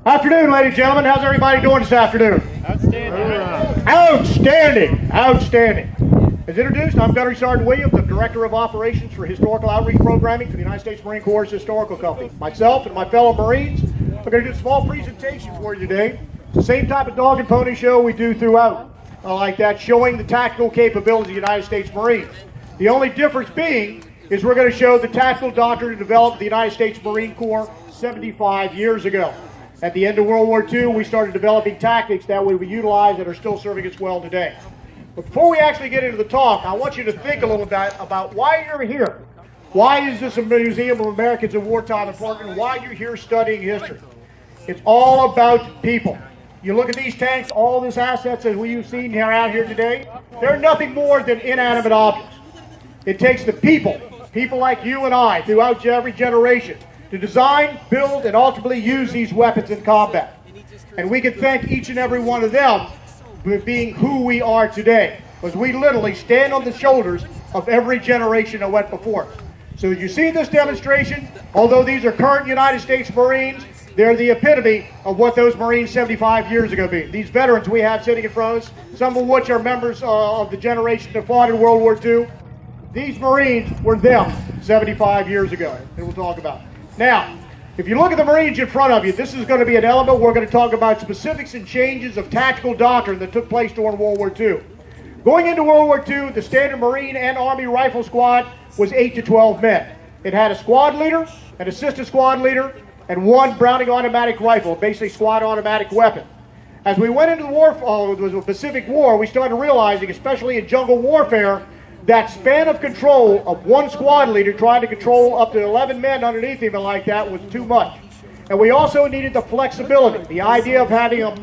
Afternoon, ladies and gentlemen. How's everybody doing this afternoon? Outstanding. Outstanding. Outstanding. As introduced, I'm Gunnery Sergeant Williams, the Director of Operations for Historical Outreach Programming for the United States Marine Corps Historical Company. Myself and my fellow Marines are going to do a small presentation for you today. It's the same type of dog and pony show we do throughout, like that, showing the tactical capabilities of the United States Marines. The only difference being is we're going to show the tactical doctrine developed in the United States Marine Corps 75 years ago. At the end of World War II, we started developing tactics that we utilize that are still serving us well today. But before we actually get into the talk, I want you to think a little bit about why you're here. Why is this a Museum of Americans in Wartime important, and why you're here studying history? It's all about people. You look at these tanks, all these assets that we've seen here out here today, they're nothing more than inanimate objects. It takes the people like you and I, throughout every generation, to design, build, and ultimately use these weapons in combat. And we can thank each and every one of them for being who we are today, because we literally stand on the shoulders of every generation that went before us. So you see this demonstration, although these are current United States Marines, they're the epitome of what those Marines 75 years ago be. These veterans we have sitting in front of us, some of which are members of the generation that fought in World War II, these Marines were them 75 years ago, and we'll talk about it. Now, if you look at the Marines in front of you, this is going to be an element we're going to talk about specifics and changes of tactical doctrine that took place during World War II. Going into World War II, the standard Marine and Army rifle squad was 8 to 12 men. It had a squad leader, an assistant squad leader, and one Browning automatic rifle, basically squad automatic weapon. As we went into the Pacific War, we started realizing, especially in jungle warfare, that span of control of one squad leader trying to control up to 11 men underneath him and like that was too much. And we also needed the flexibility, the idea of having a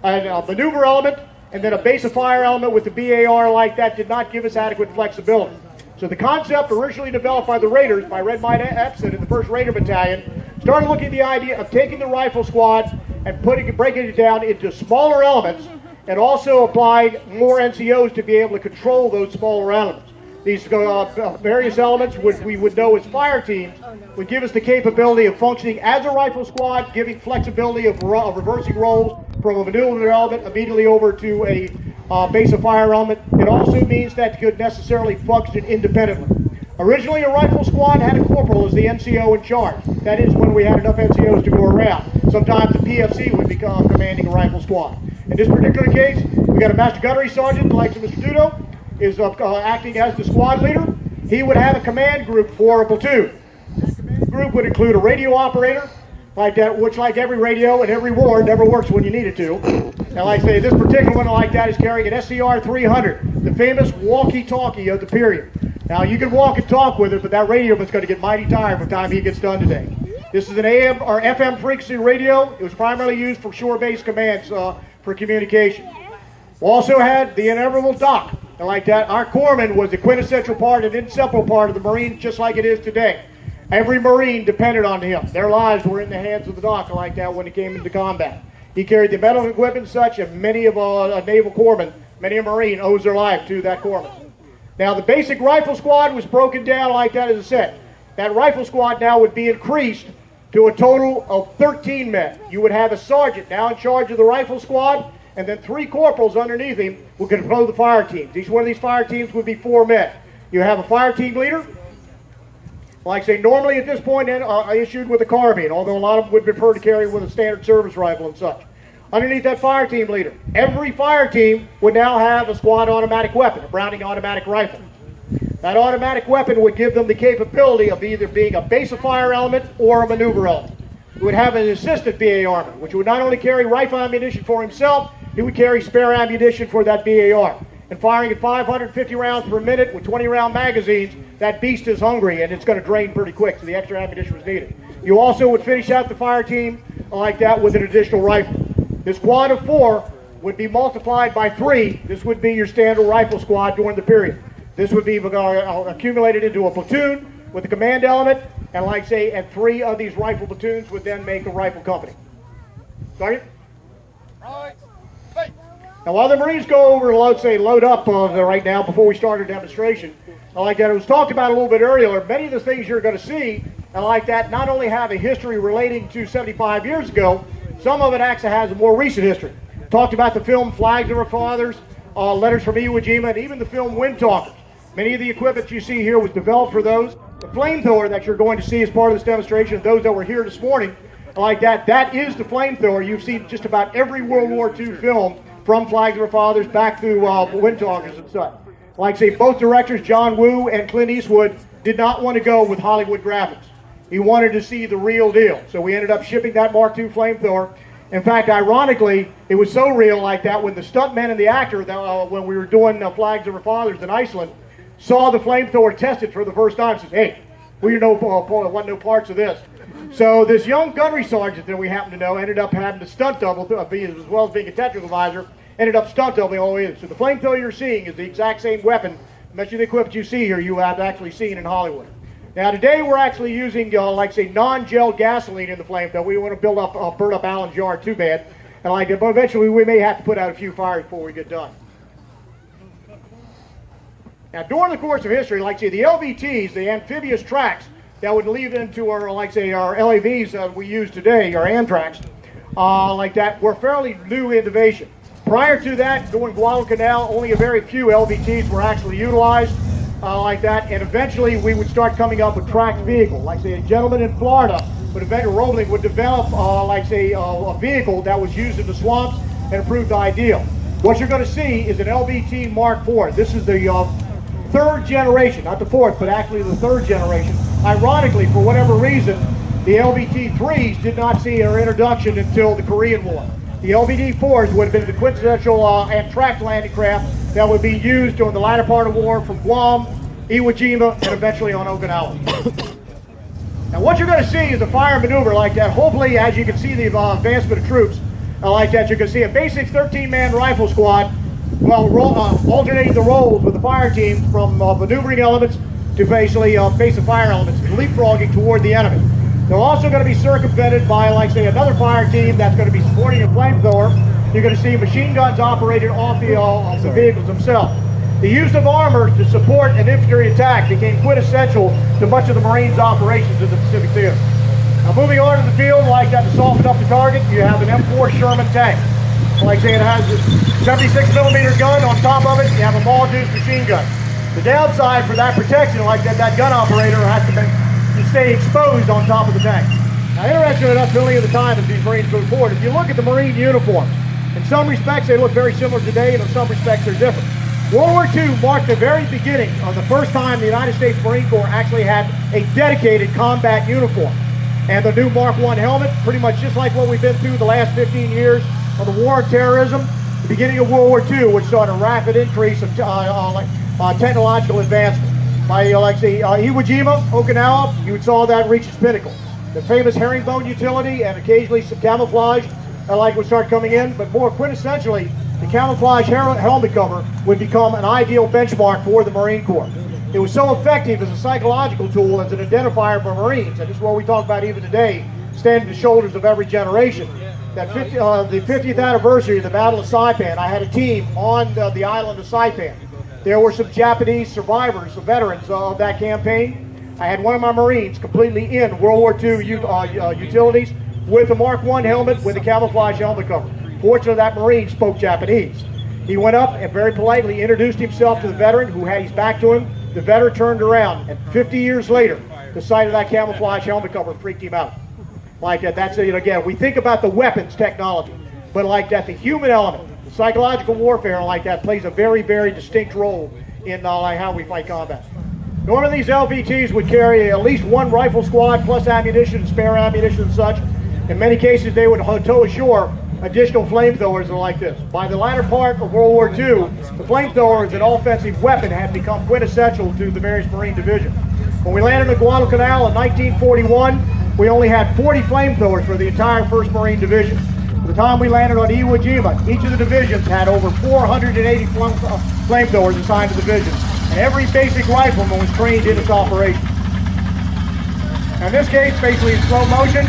maneuver element and then a base of fire element with the BAR like that did not give us adequate flexibility. So the concept originally developed by the Raiders, by Red Mike Epson in the 1st Raider Battalion, started looking at the idea of taking the rifle squad and breaking it down into smaller elements, and also applying more NCOs to be able to control those smaller elements. These various elements, which we would know as fire teams, would give us the capability of functioning as a rifle squad, giving flexibility of reversing roles from a maneuver element immediately over to a base of fire element. It also means that could necessarily function independently. Originally, a rifle squad had a corporal as the NCO in charge. That is when we had enough NCOs to go around. Sometimes the PFC would become commanding a rifle squad. In this particular case, we got a Master Gunnery Sergeant, the likes of Mr. Dudo, is acting as the squad leader. He would have a command group for a platoon. That command group would include a radio operator, like that, which, like every radio in every war, never works when you need it to. And like I say, this particular one like that is carrying an SCR 300, the famous walkie-talkie of the period. Now, you can walk and talk with it, but that radio is going to get mighty tired by the time he gets done today. This is an AM or FM frequency radio. It was primarily used for shore-based commands for communication. We also had the inevitable doc. And like that, our corpsman was a quintessential part and inseparable part of the Marines, just like it is today. Every Marine depended on him. Their lives were in the hands of the doc like that when it came into combat. He carried the medical equipment and such, and many of a naval corpsmen, many a Marine owes their life to that corpsman. Now, the basic rifle squad was broken down like that, as I said. That rifle squad now would be increased to a total of 13 men. You would have a sergeant now in charge of the rifle squad, and then 3 corporals underneath him who could control the fire teams. Each one of these fire teams would be 4 men. You have a fire team leader, like I say, normally at this point issued with a carbine, although a lot of them would prefer to carry with a standard service rifle and such. Underneath that fire team leader, every fire team would now have a squad automatic weapon, a Browning automatic rifle. That automatic weapon would give them the capability of either being a base of fire element or a maneuver element. He would have an assistant BAR, which would not only carry rifle ammunition for himself, he would carry spare ammunition for that BAR. And firing at 550 rounds per minute with 20-round magazines, that beast is hungry and it's going to drain pretty quick, so the extra ammunition was needed. You also would finish out the fire team like that with an additional rifle. This squad of 4 would be multiplied by 3. This would be your standard rifle squad during the period. This would be accumulated into a platoon with a command element, and like say, and 3 of these rifle platoons would then make a rifle company. Sergeant? Right. Now, while the Marines go over, let's say, load up right now before we start our demonstration, like that, it was talked about a little bit earlier, many of the things you're going to see, like that, not only have a history relating to 75 years ago, Some of it actually has a more recent history. Talked about the film Flags of Our Fathers, Letters from Iwo Jima, and even the film Wind Talkers. Many of the equipment you see here was developed for those. The flamethrower that you're going to see as part of this demonstration, those that were here this morning, like that is the flamethrower. You've seen just about every World War II film from Flags of Our Fathers back through Wind Talkers and such. Like I say, both directors, John Woo and Clint Eastwood, did not want to go with Hollywood graphics. He wanted to see the real deal. So we ended up shipping that Mark II flamethrower. In fact, ironically, it was so real like that when the stuntman and the actor, when we were doing Flags of Our Fathers in Iceland, saw the flamethrower tested for the first time, said, hey, we want no parts of this. So this young gunnery sergeant that we happen to know ended up having to stunt double, as well as being a technical advisor, ended up stunt doubling all the way in. So the flamethrower you're seeing is the exact same weapon, much of the equipment you see here, you have actually seen in Hollywood. Now today we're actually using, like say, non-gel gasoline in the flamethrower. We want to burn up Allen's yard too bad, and like that. But eventually we may have to put out a few fires before we get done. Now during the course of history, like say, the LVTs, the amphibious tracks that would lead into our, like say, our LAVs that we use today, our Amtraks, like that, were fairly new innovation. Prior to that, during Guadalcanal, only a very few LVTs were actually utilized. Like that, and eventually we would start coming up with tracked vehicles. Like say, a gentleman in Florida would eventually would develop, like say, a vehicle that was used in the swamps and proved the ideal. What you're going to see is an LVT Mark IV. This is the third generation, not the fourth, but actually the third generation. Ironically, for whatever reason, the LVT-3s did not see their introduction until the Korean War. The LVT-4s would have been the quintessential tracked landing craft that would be used during the latter part of the war from Guam, Iwo Jima, and eventually on Okinawa. Now what you're going to see is a fire maneuver like that. Hopefully, as you can see the advancement of troops like that, you can see a basic 13-man rifle squad, alternating the roles with the fire team from maneuvering elements to basically basic fire elements, leapfrogging toward the enemy. They're also going to be circumvented by, like say, another fire team that's going to be supporting a flamethrower. You're going to see machine guns operated off the vehicles themselves. The use of armor to support an infantry attack became quintessential to much of the Marines' operations in the Pacific Theater. Now moving on to the field, like that, to soften up the target, you have an M4 Sherman tank. Like say, it has a 76mm gun on top of it. You have a Maul-Deuce machine gun. The downside for that protection, like that gun operator has to stay exposed on top of the tank. Now, interesting enough, building at the time as these Marines move forward, if you look at the Marine uniforms, in some respects they look very similar today, and in some respects they're different. World War II marked the very beginning of the first time the United States Marine Corps actually had a dedicated combat uniform. And the new Mark I helmet, pretty much just like what we've been through the last 15 years of the war on terrorism, the beginning of World War II, which saw a rapid increase of technological advancement. By like say Iwo Jima, Okinawa, you saw that reach its pinnacle. The famous herringbone utility and occasionally some camouflage would start coming in, but more quintessentially, the camouflage helmet cover would become an ideal benchmark for the Marine Corps. It was so effective as a psychological tool, as an identifier for Marines, and this is what we talk about even today, standing to the shoulders of every generation. That the 50th anniversary of the Battle of Saipan, I had a team on the island of Saipan. There were some Japanese survivors, some veterans of that campaign. I had one of my Marines completely in World War II utilities with the Mark I helmet with the camouflage helmet cover. Fortunately, that Marine spoke Japanese. He went up and very politely introduced himself to the veteran who had his back to him. The veteran turned around, and 50 years later, the sight of that camouflage helmet cover freaked him out. Like that, that's it again. We think about the weapons technology, but like that, the human element, the psychological warfare like that plays a very, very distinct role in like how we fight combat. Normally these LVTs would carry at least one rifle squad plus ammunition, spare ammunition and such. In many cases they would tow ashore additional flamethrowers like this. By the latter part of World War II, the flamethrower as an offensive weapon had become quintessential to the various Marine divisions. When we landed in Guadalcanal in 1941, we only had 40 flamethrowers for the entire 1st Marine Division. By the time we landed on Iwo Jima, each of the divisions had over 480 flamethrowers assigned to the division, and every basic rifleman was trained in its operation. Now in this case, basically in slow motion,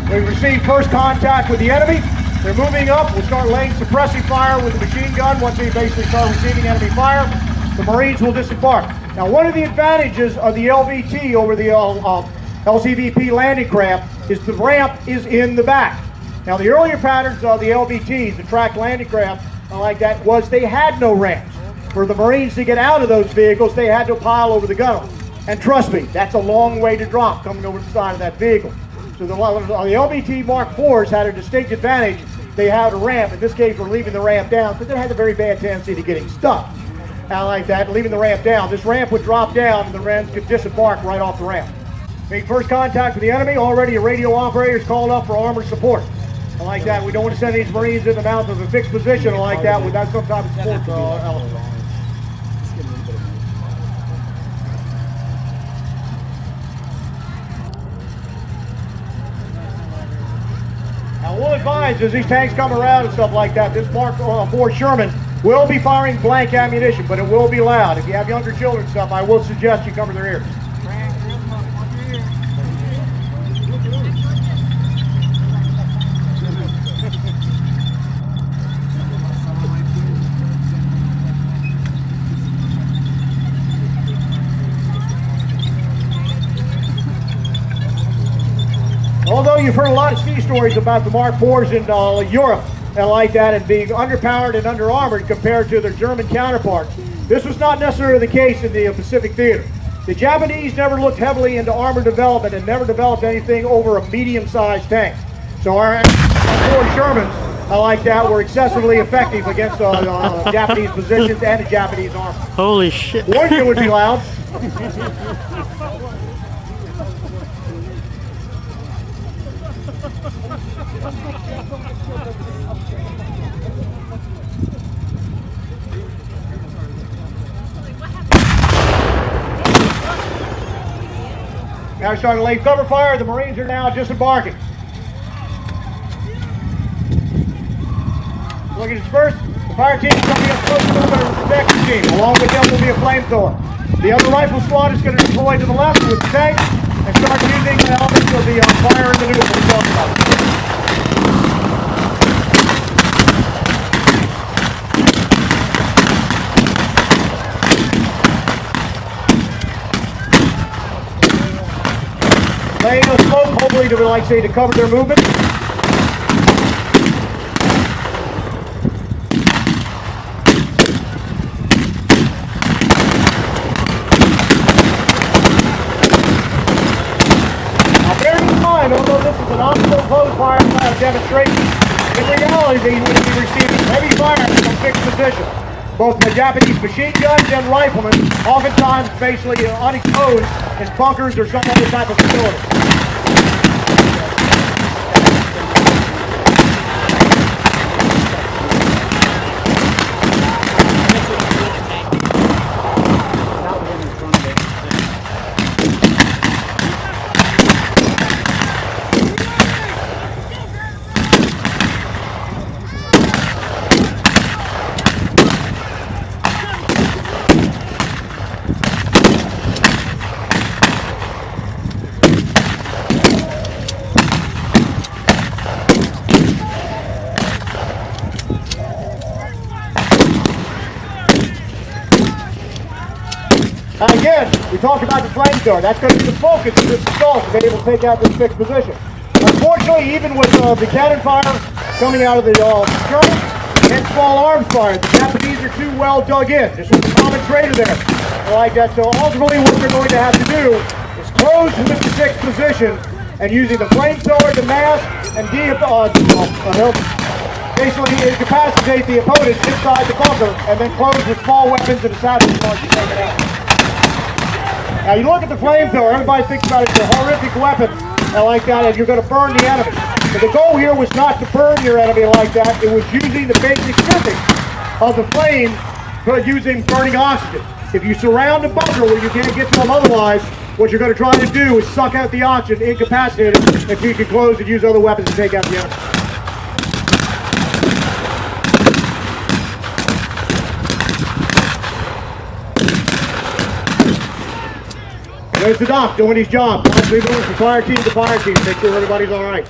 we received first contact with the enemy. They're moving up. We'll start laying suppressive fire with the machine gun. Once they basically start receiving enemy fire, the Marines will disembark. Now, one of the advantages of the LVT over the LCVP landing craft is the ramp is in the back. Now, the earlier patterns of the LVTs, the tracked landing craft, like that, was they had no ramps. For the Marines to get out of those vehicles, they had to pile over the gunwale. And trust me, that's a long way to drop coming over the side of that vehicle. So the LVT Mark IVs had a distinct advantage. They had a ramp. In this case, we're leaving the ramp down because it had a very bad tendency to getting stuck. And like that, leaving the ramp down. This ramp would drop down and the Marines could disembark right off the ramp. Made first contact with the enemy. Already a radio operator is called up for armored support. And like that, we don't want to send these Marines in the mouth of a fixed position like that without some type of support element. Now, we'll advise as these tanks come around and stuff like that, this Mark IV Sherman will be firing blank ammunition, but it will be loud. If you have younger children and stuff, I will suggest you cover their ears. Although you've heard a lot of sea stories about the Mark IVs in Europe and like that, and being underpowered and under-armored compared to their German counterparts, this was not necessarily the case in the Pacific Theater. The Japanese never looked heavily into armor development and never developed anything over a medium-sized tank. So our IV Shermans, like that, were excessively effective against Japanese positions and the Japanese armor. Holy shit. Warned you it would be loud. Now we're starting to lay cover fire. The Marines are now disembarking. Look at this first. The fire team is going to be a close movement of the protection team. Along with them will be a flamethrower. The other rifle squad is going to deploy to the left with the tank and start using the elements of the fire and maneuver we talked about. Laying a smoke, hopefully, to, like say, to cover their movement. Now, bear in mind, although this is an optical close fire demonstration, in reality, they would be receiving heavy fire from fixed position. Both the Japanese machine guns and riflemen, oftentimes basically unexposed in bunkers or some other type of facility. Again, we talked about the flamethrower. That's going to be the focus of this assault to be able to take out this fixed position. Unfortunately, even with the cannon fire coming out of the Sherman and small arms fire, the Japanese are too well dug in. This was a common traitor there. Like that. So ultimately what they're going to have to do is close with the fixed position and using the flamethrower, the mask, and basically incapacitate the opponent inside the bunker and then close with small weapons and assassin marks to take it out. Now you look at the flamethrower, everybody thinks about it as a horrific weapon and like that, and you're going to burn the enemy. But the goal here was not to burn your enemy like that, it was using the basic physics of the flame for using burning oxygen. If you surround a bunker where you can't get to them otherwise, what you're going to try to do is suck out the oxygen, incapacitate it, if you can close and use other weapons to take out the enemy. There's the doc doing his job. Constantly doing from fire team to fire team. Make sure everybody's all right.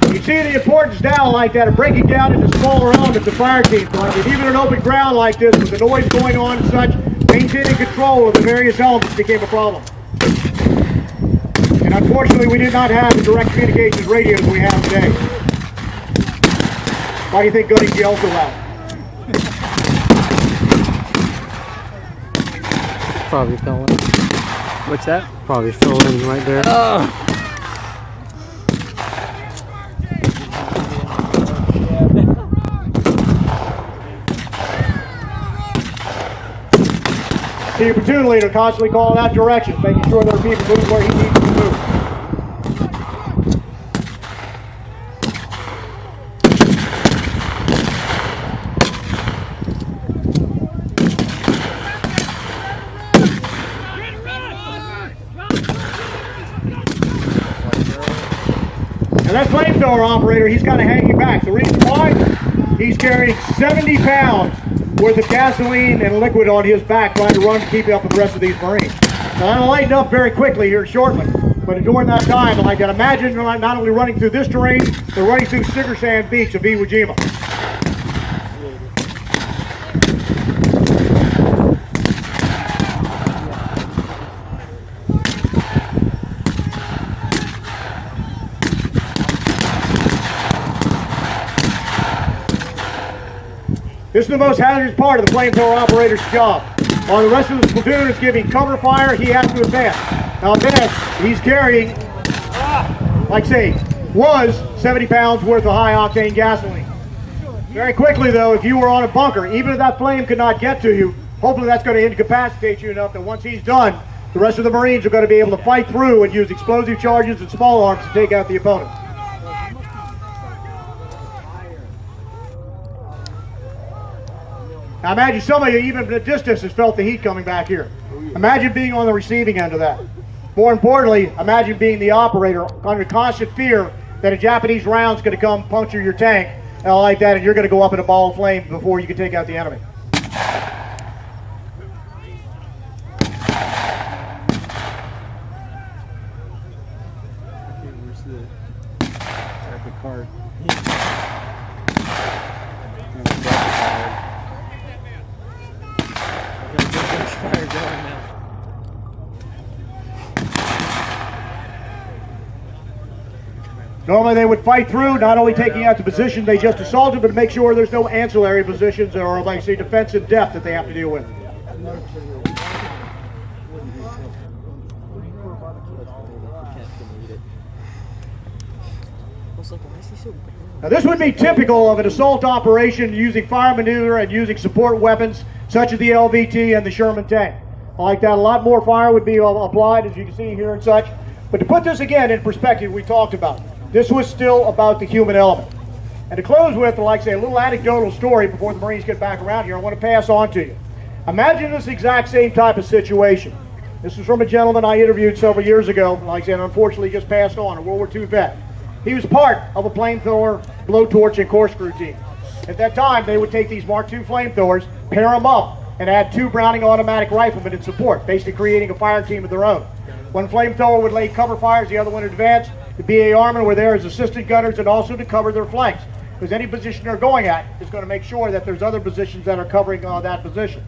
You can see the importance now like that of breaking down into smaller elements of fire teams. Like even an open ground like this with the noise going on and such, maintaining control of the various elements became a problem. And unfortunately, we did not have the direct communications radios we have today. Why do you think gunning gels so loud? Probably fell in. What's that? Probably fell in right there. Oh. The platoon leader constantly calling out directions, making sure there are people moving where he needs to move. And that flamethrower operator, he's kind of hanging back. The reason why? He's carrying 70 pounds worth of gasoline and liquid on his back trying to run to keep up with the rest of these Marines. Now that'll lighten up very quickly here shortly. But during that time, like that, imagine not only running through this terrain, but running through Sugar Sand Beach of Iwo Jima. This is the most hazardous part of the flamethrower operator's job. While the rest of the platoon is giving cover fire, he has to advance. Now advance, he's carrying, like I say, was 70 pounds worth of high octane gasoline. Very quickly though, if you were on a bunker, even if that flame could not get to you, hopefully that's going to incapacitate you enough that once he's done, the rest of the Marines are going to be able to fight through and use explosive charges and small arms to take out the opponent. Now imagine some of you, even from a distance, has felt the heat coming back here. Imagine being on the receiving end of that. More importantly, imagine being the operator under constant fear that a Japanese round's going to come puncture your tank and like that, and you're going to go up in a ball of flame before you can take out the enemy. Where's the graphic card? Fire going now. Normally they would fight through, not only taking out the position they just assaulted, but to make sure there's no ancillary positions or, like I say, defense in depth that they have to deal with. Now this would be typical of an assault operation using fire maneuver and using support weapons such as the LVT and the Sherman tank. Like that, a lot more fire would be applied, as you can see here and such. But to put this again in perspective, we talked about, this was still about the human element. And to close with, like I say, a little anecdotal story before the Marines get back around here, I want to pass on to you. Imagine this exact same type of situation. This is from a gentleman I interviewed several years ago, like I said, unfortunately just passed on, a World War II vet. He was part of a flamethrower, blowtorch, and corkscrew team. At that time, they would take these Mark II flamethrowers, pair them up, and add 2 Browning automatic riflemen in support, basically creating a fire team of their own. One flamethrower would lay cover fires, the other one would advance. The BA Airmen were there as assistant gunners and also to cover their flanks, because any position they're going at is going to make sure that there's other positions that are covering that position.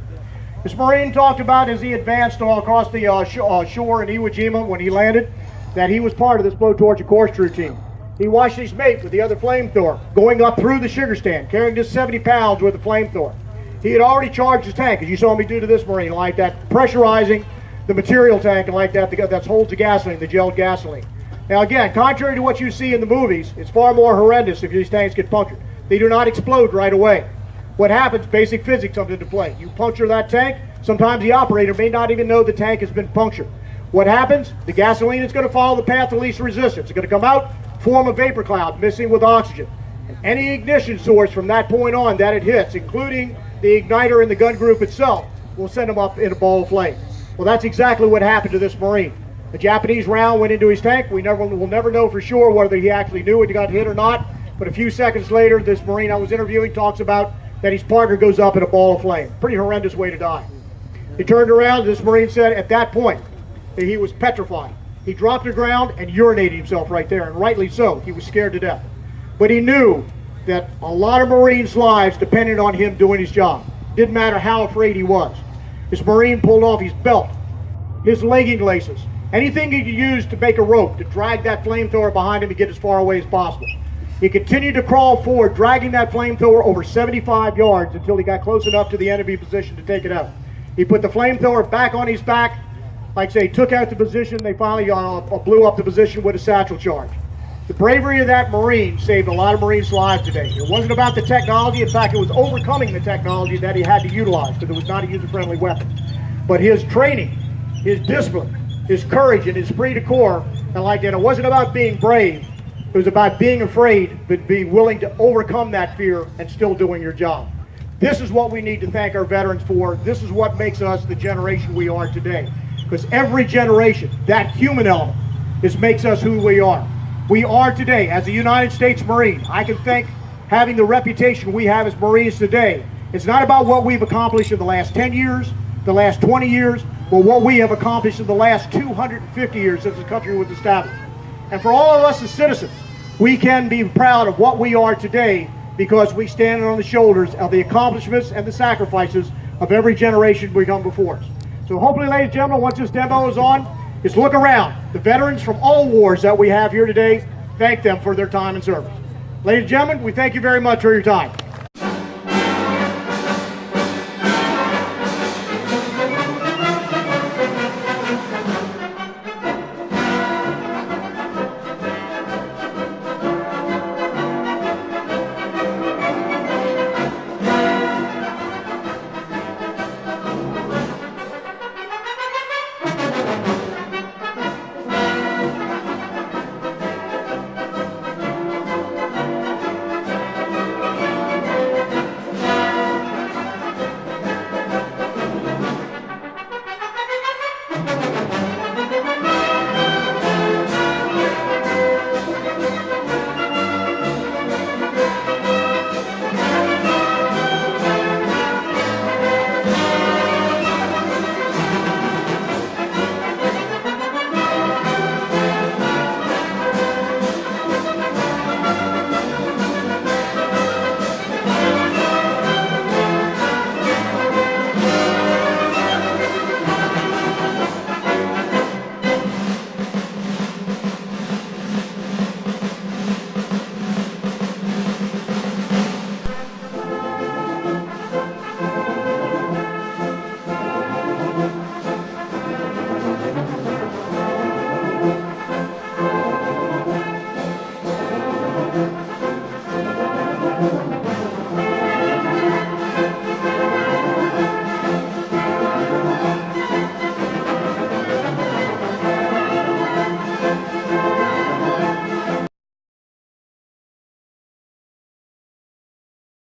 This Marine talked about as he advanced across the shore in Iwo Jima when he landed, that he was part of this blowtorch and corkscrew team. He watched his mate with the other flamethrower going up through the sugar stand, carrying just 70 pounds worth of flamethrower. He had already charged his tank, as you saw me do to this Marine, like that, pressurizing the material tank and like that holds the gasoline, the gelled gasoline. Now again, contrary to what you see in the movies, it's far more horrendous if these tanks get punctured. They do not explode right away. What happens, basic physics comes into play. You puncture that tank, sometimes the operator may not even know the tank has been punctured. What happens? The gasoline is going to follow the path of least resistance. It's going to come out, form a vapor cloud, mixing with oxygen. And any ignition source from that point on that it hits, including the igniter in the gun group itself, will send them up in a ball of flame. Well, that's exactly what happened to this Marine. The Japanese round went into his tank. We'll never know for sure whether he actually knew it got hit or not. But a few seconds later, this Marine I was interviewing talks about that his partner goes up in a ball of flame. Pretty horrendous way to die. He turned around, this Marine said at that point that he was petrified. He dropped to the ground and urinated himself right there, and rightly so. He was scared to death. but he knew that a lot of Marines' lives depended on him doing his job. Didn't matter how afraid he was. This Marine pulled off his belt, his legging laces, anything he could use to make a rope to drag that flamethrower behind him and get as far away as possible. He continued to crawl forward, dragging that flamethrower over 75 yards until he got close enough to the enemy position to take it out. He put the flamethrower back on his back, like I say, took out the position. They finally blew up the position with a satchel charge. The bravery of that Marine saved a lot of Marines' lives today. It wasn't about the technology. In fact, it was overcoming the technology that he had to utilize because it was not a user-friendly weapon. But his training, his discipline, his courage, and his esprit de corps, and like that, it wasn't about being brave. It was about being afraid, but being willing to overcome that fear and still doing your job. This is what we need to thank our veterans for. This is what makes us the generation we are today. Because every generation, that human element, makes us who we are. We are today, as a United States Marine, I can thank having the reputation we have as Marines today. It's not about what we've accomplished in the last 10 years, the last 20 years, but what we have accomplished in the last 250 years since the country was established. And for all of us as citizens, we can be proud of what we are today because we stand on the shoulders of the accomplishments and the sacrifices of every generation we come before us. So hopefully, ladies and gentlemen, once this demo is on, just look around. The veterans from all wars that we have here today, thank them for their time and service. Ladies and gentlemen, we thank you very much for your time.